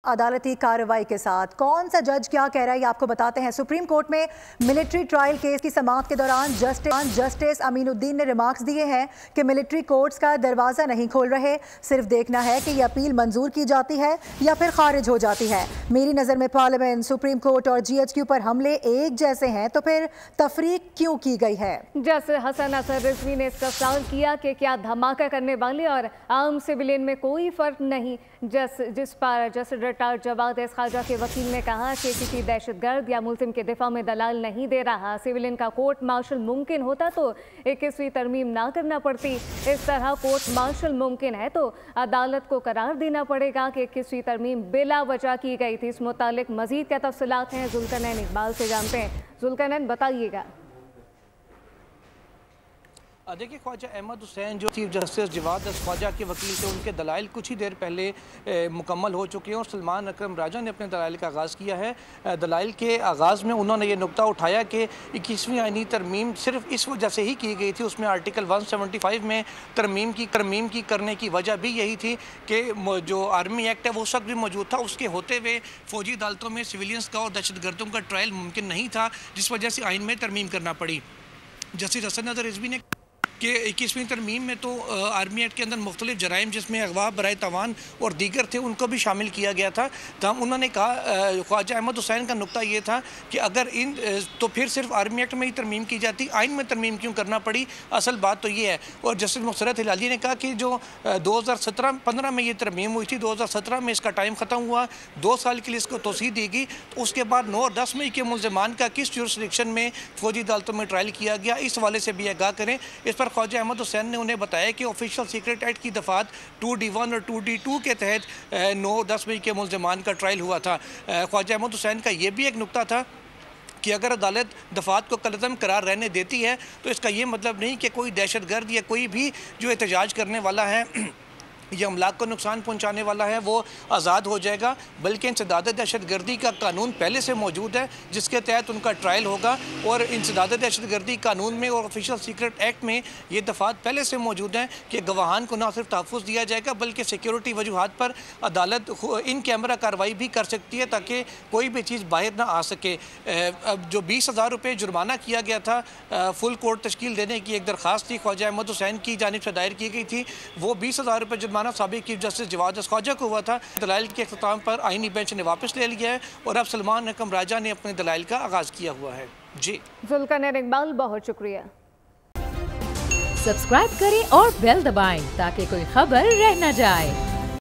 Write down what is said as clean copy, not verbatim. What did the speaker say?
अदालती कार्रवाई के साथ कौन सा जज क्या कह रहा है ये आपको बताते हैं। सुप्रीम कोर्ट में मिलिट्री ट्रायल केस की समाअत के दौरान जस्टिस अमीनुद्दीन ने रिमार्क्स दिए हैं कि मिलिट्री कोर्ट्स का दरवाज़ा नहीं खोल रहे, सिर्फ देखना है कि ये अपील मंजूर की जाती है या फिर खारिज हो जाती है। मेरी नज़र में पार्लियामेंट, सुप्रीम कोर्ट और GHQ पर हमले एक जैसे हैं, तो फिर तफरीक क्यों की गई है। जस्टिस हसन असर रिजवी ने इसका सवाल किया कि क्या धमाका करने वाले और आम सिविलियन में कोई फर्क नहीं, जिस पर जस्टिस रिटायर्ड जवाद एस खाजा के वकील ने कहा कि किसी दहशतगर्द या मुल्जिम के दिफा में दलाल नहीं दे रहा। सिविलियन का कोर्ट मार्शल मुमकिन होता तो 21वीं तरमीम ना करना पड़ती। इस तरह कोर्ट मार्शल मुमकिन है तो अदालत को करार देना पड़ेगा कि 21वीं तरमीम बिला वजह की गई थी। इस मुतालिक मजीद क्या तफसीलात हैं जुल्करनैन इकबाल से जानते हैं। जुल्करनैन बताइएगा। देखिए, ख्वाजा अहमद हुसैन जो चीफ जस्टिस जवाद ख्वाजा के वकील थे, उनके दलाइल कुछ ही देर पहले मुकम्मल हो चुके हैं और सलमान अकरम राजा ने अपने दलाइल का आगाज़ किया है। दलाइल के आगाज़ में उन्होंने ये नुकता उठाया कि 21वीं आईनी तरमीम सिर्फ इस वजह से ही की गई थी, उसमें आर्टिकल 175 में तरमीम की करने की वजह भी यही थी कि जो आर्मी एक्ट है वो उस वक्त भी मौजूद था, उसके होते हुए फ़ौजी अदालतों में सिविलियंस का और दहशतगर्दों का ट्रायल मुमकिन नहीं था, जिस वजह से आइन में तरमीम करना पड़ी। जस्टिस हसन असर रिजवी ने कि 21वीं तरमीम में तो आर्मी एक्ट के अंदर मुख्तलिफ जराइम जिसमें अगवा बराए तवान और दीगर थे उनको भी शामिल किया गया था। तो उन्होंने कहा, ख्वाजा अहमद हुसैन का नुकता ये था कि अगर इन तो फिर सिर्फ आर्मी एक्ट में ही तरमीम की जाती, आइन में तरमीम क्यों करना पड़ी। असल बात तो ये है। और जस्टिस मुसरत हिलाली ने कहा कि जो 2017-15 में ये तरमीम हुई थी, 2017 में इसका टाइम ख़त्म हुआ, 2 साल के लिए इसको तोसी दी गई, तो उसके बाद 9 और 10 मई के मुल्ज़िमान का किस जुरिस्डिक्शन में फ़ौजी अदालतों में ट्रायल किया गया, इस हवाले से भी आगाह करें। इस पर ख्वाजा अहमद हुसैन ने उन्हें बताया कि ऑफिशियल सीक्रेट एक्ट की दफात 2D1 और 2D2 के तहत 9-10 मई के मुल्ज़िमान का ट्रायल हुआ था। ख्वाजा अहमद हुसैन का ये भी एक नुकता था कि अगर अदालत दफात को कलअदम करार रहने देती है तो इसका ये मतलब नहीं कि कोई दहशतगर्द या कोई भी जो एहतजाज करने वाला है ये अमलाक को नुकसान पहुंचाने वाला है वो आज़ाद हो जाएगा, बल्कि इंसदाद दहशतगर्दी का कानून पहले से मौजूद है जिसके तहत उनका ट्रायल होगा। और इंसदाद दहशतगर्दी कानून में और ऑफिशियल सीक्रेट एक्ट में ये दफात पहले से मौजूद हैं कि गवाहान को न सिर्फ तहफ़्फ़ुज़ दिया जाएगा बल्कि सिक्योरिटी वजूहात पर अदालत इन कैमरा कार्रवाई भी कर सकती है ताकि कोई भी चीज़ बाहर ना आ सके। अब जो 20,000 रुपये जुर्माना किया गया था फुल कोर्ट तश्कील देने की एक दरख्वास्त थी ख्वाजा अहमद हुसैन की जानिब से दायर की गई थी, वो 20,000 रुपये साबिक चीफ जस्टिस जवाद ख्वाजा को हुआ था। दलाइल के अख्ताम पर आईनी बेंच ने वापस ले लिया है और अब सलमान अकरम राजा ने अपने दलाइल का आगाज किया हुआ है। जी जुल्करनैन इकबाल, बहुत शुक्रिया। सब्सक्राइब करें और बेल दबाएं ताकि कोई खबर रह न जाए।